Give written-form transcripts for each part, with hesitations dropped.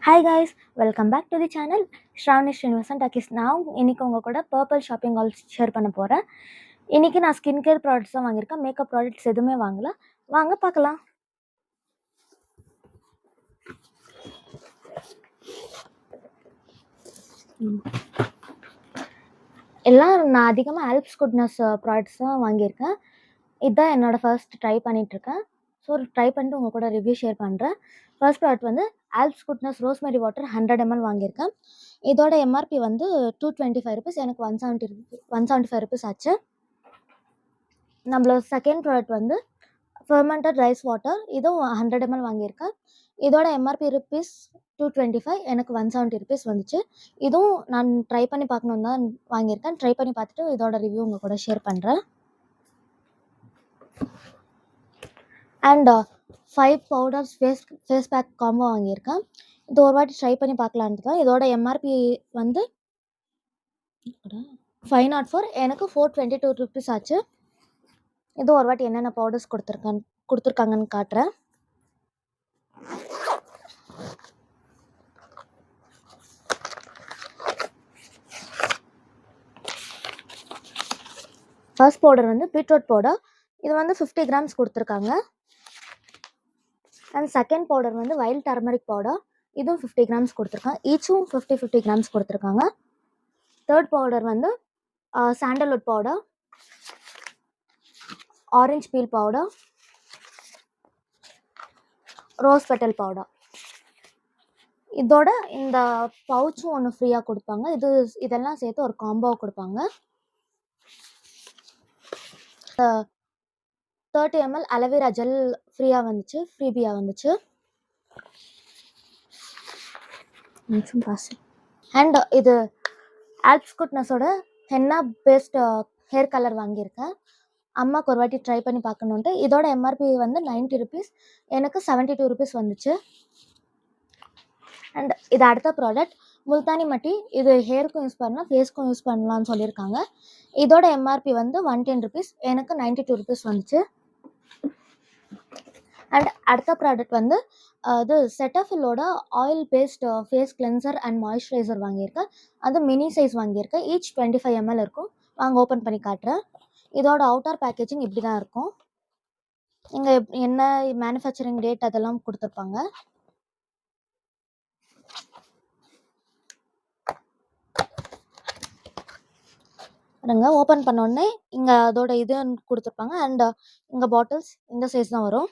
Hi guys, welcome back to the channel Sravani Srinivasan talkies. நான் இன்னைக்கு உங்கள் கூட பர்பிள் ஷாப்பிங் ஹால் ஷேர் பண்ண போகிறேன். இன்றைக்கி நான் ஸ்கின் கேர் ப்ராடக்ட்ஸ் தான் வாங்கியிருக்கேன். மேக்கப் ப்ராடக்ட்ஸ் எதுவுமே வாங்கல. வாங்க பார்க்கலாம். எல்லாம் நான் அதிகமாக ஆல்ப்ஸ் குட்னஸ் ப்ராடக்ட்ஸ் தான் வாங்கியிருக்கேன். இதுதான் என்னோடய ஃபர்ஸ்ட் ட்ரை பண்ணிகிட்ருக்கேன். ஸோ ட்ரை பண்ணிட்டு உங்கள் கூட ரிவ்யூ ஷேர் பண்ணுறேன். ஃபர்ஸ்ட் ப்ராடக்ட் வந்து Alps goodness rosemary water 100 ml வாங்கியிருக்கேன். இதோட எம்ஆர்பி வந்து 225 ருபீஸ். எனக்கு 175 ருபீஸ் ஆச்சு. நம்மளோட செகண்ட் ப்ராடக்ட் வந்து ஃபெர்மெண்டட் ரைஸ் வாட்டர். இதுவும் 100 ml வாங்கியிருக்கேன். இதோட எம்ஆர்பி ருபீஸ் 225. எனக்கு 170 ருபீஸ் வந்துச்சு. இதுவும் நான் ட்ரை பண்ணி பார்க்கணுன்னு தான் வாங்கியிருக்கேன். ட்ரை பண்ணி பார்த்துட்டு இதோட ரிவ்யூ உங்கள் கூட ஷேர் பண்ணுறேன். And 5 powders face pack combo வாங்கியிருக்கேன். இது ஒரு வாட்டி ட்ரை பண்ணி பார்க்கலான்ட்டு தான். இதோட எம்ஆர்பி வந்து 504. எனக்கு 422 ருபீஸ் ஆச்சு. இது ஒரு வாட்டி என்னென்ன பவுடர்ஸ் கொடுத்துருக்காங்கன்னு காட்டுறேன். ஃபர்ஸ்ட் பவுடர் வந்து பீட்ரூட் பவுடர். இது வந்து 50 கிராம்ஸ் கொடுத்துருக்காங்க. அண்ட் செகண்ட் பவுடர் வந்து வைல்ட் டர்மரிக் பவுடர். இதுவும் 50 கிராம்ஸ் கொடுத்துருக்காங்க. ஈச்சும் 50 கிராம்ஸ் கொடுத்துருக்காங்க. தேர்ட் பவுடர் வந்து sandalwood powder, orange feel powder, rose petal powder. இதோட இந்த பவுச்சும் ஒன்று ஃப்ரீயாக கொடுப்பாங்க. இதெல்லாம் சேர்த்து ஒரு காம்போ கொடுப்பாங்க. 30 ml அலோவேரா ஜெல் ஃப்ரீபியாக வந்துச்சு. அண்ட் இது ஆல்ப்ஸ் குட்னஸோட ஹென்னா பேஸ்ட் ஹேர் கலர் வாங்கியிருக்கேன். அம்மாவுக்கு ஒரு வாட்டி ட்ரை பண்ணி பார்க்கணுன்ட்டு. இதோட எம்ஆர்பி வந்து 90 ருபீஸ். எனக்கு 72 ருபீஸ் வந்துச்சு. அண்ட் இது அடுத்த ப்ராடக்ட் முல்தானி மட்டி. இது ஹேருக்கும் யூஸ் பண்ணலாம், ஃபேஸ்க்கும் யூஸ் பண்ணலான்னு சொல்லியிருக்காங்க. இதோட எம்ஆர்பி வந்து 110 ருபீஸ். எனக்கு 92 ருபீஸ் வந்துச்சு. அண்ட் அடுத்த ப்ராடக்ட் வந்து இது செட்டாஃபில்லோட oil based face cleanser and moisturiser வாங்கியிருக்கேன். அது மினி சைஸ் வாங்கியிருக்கேன். ஈச் 25 ml இருக்கும். வாங்க ஓப்பன் பண்ணி காட்டுறேன். இதோட அவுட்டர் பேக்கேஜிங் இப்படி தான் இருக்கும். இங்கே என்ன மேனுஃபேக்சரிங் டேட் அதெல்லாம் கொடுத்துருப்பாங்க. பாருங்க, ஓப்பன் பண்ணோடனே இங்கே அதோட இது கொடுத்துருப்பாங்க. அண்ட் இங்கே பாட்டில்ஸ் இந்த சைஸ் தான் வரும்.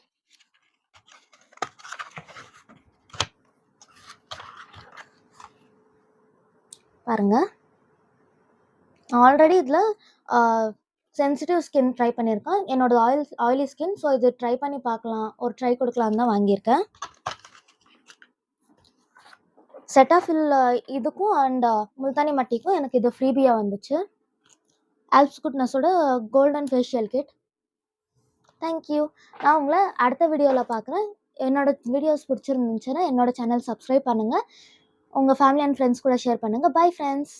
பாருங்க, ஆல்ரெடி இதில் சென்சிட்டிவ் ஸ்கின் ட்ரை பண்ணியிருக்கேன். என்னோட ஆயிலி ஸ்கின். ஸோ இது ட்ரை பண்ணி பார்க்கலாம், ஒரு ட்ரை கொடுக்கலான்னு தான் வாங்கியிருக்கேன். செட்டாஃபில் இதுக்கும் அண்ட் முல்தானி மட்டிக்கும் எனக்கு இது ஃப்ரீபியாக வந்துச்சு. ஆல்ப்ஸ் குட்னஸோட கோல்டன் ஃபேஷியல் கிட். தேங்க்யூ. நான் உங்களை அடுத்த வீடியோவில் பார்க்குறேன். என்னோட வீடியோஸ் பிடிச்சிருந்துச்சுன்னா என்னோட சேனல் சப்ஸ்கிரைப் பண்ணுங்கள். உங்கள் ஃபேமிலி அண்ட் ஃப்ரெண்ட்ஸ் கூட ஷேர் பண்ணுங்கள். Bye friends.